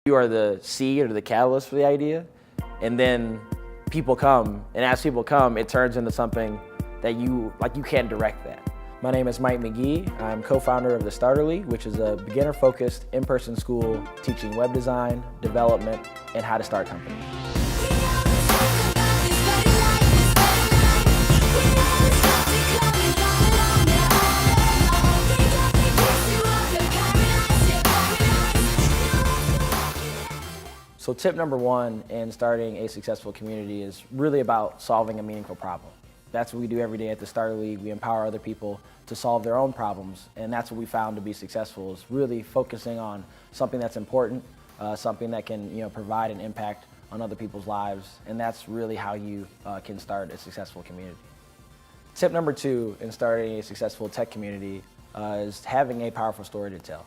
You are the seed or the catalyst for the idea, and then people come, and as people come, it turns into something that you can't direct that. My name is Mike McGee. I'm co-founder of the Starter League, which is a beginner-focused in-person school teaching web design, development, and how to start companies. So tip number one in starting a successful community is really about solving a meaningful problem. That's what we do every day at the Starter League. We empower other people to solve their own problems, and that's what we found to be successful, is really focusing on something that's important, something that can provide an impact on other people's lives, and that's really how you can start a successful community. Tip number two in starting a successful tech community is having a powerful story to tell.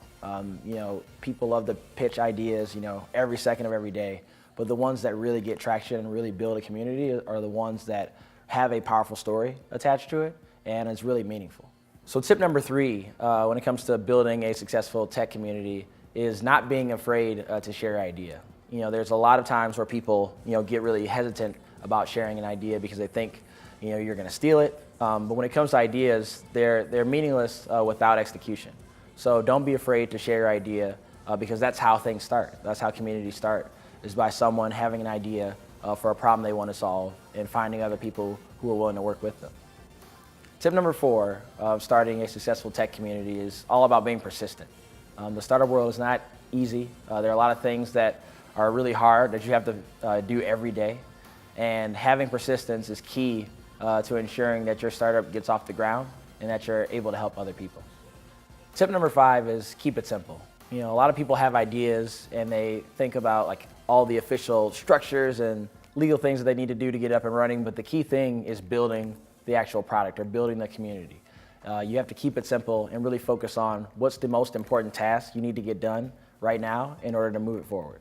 People love to pitch ideas, every second of every day, but the ones that really get traction and really build a community are the ones that have a powerful story attached to it, and it's really meaningful. So tip number three, when it comes to building a successful tech community, is not being afraid to share your idea. There's a lot of times where people, get really hesitant about sharing an idea because they think, you're going to steal it. But when it comes to ideas, they're meaningless without execution. So don't be afraid to share your idea because that's how things start. That's how communities start, is by someone having an idea for a problem they want to solve and finding other people who are willing to work with them. Tip number four of starting a successful tech community is all about being persistent. The startup world is not easy. There are a lot of things that are really hard that you have to do every day, and having persistence is key to ensuring that your startup gets off the ground and that you're able to help other people. Tip number five is keep it simple. A lot of people have ideas and they think about all the official structures and legal things that they need to do to get up and running, but the key thing is building the actual product or building the community. You have to keep it simple and really focus on what's the most important task you need to get done right now in order to move it forward.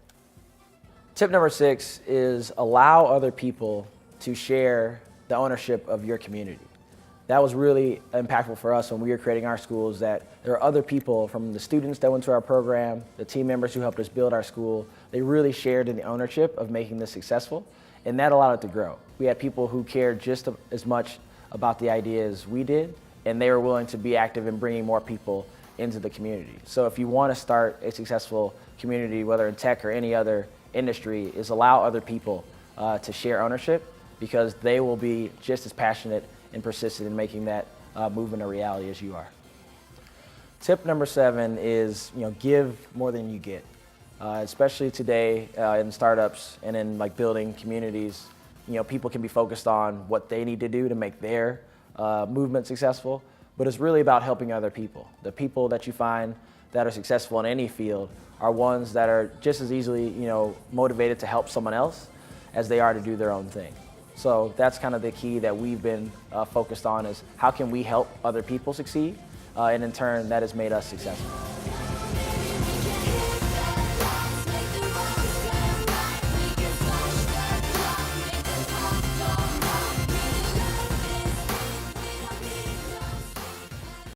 Tip number six is allow other people to share the ownership of your community. That was really impactful for us when we were creating our schools, that there are other people, from the students that went to our program, the team members who helped us build our school, they really shared in the ownership of making this successful, and that allowed it to grow. We had people who cared just as much about the idea as we did, and they were willing to be active in bringing more people into the community. So if you want to start a successful community, whether in tech or any other industry, is allow other people to share ownership, because they will be just as passionate and persistent in making that movement a reality as you are. Tip number seven is give more than you get. Especially today in startups and in building communities, people can be focused on what they need to do to make their movement successful, but it's really about helping other people. The people that you find that are successful in any field are ones that are just as easily motivated to help someone else as they are to do their own thing. So that's kind of the key that we've been focused on, is how can we help other people succeed, and in turn that has made us successful.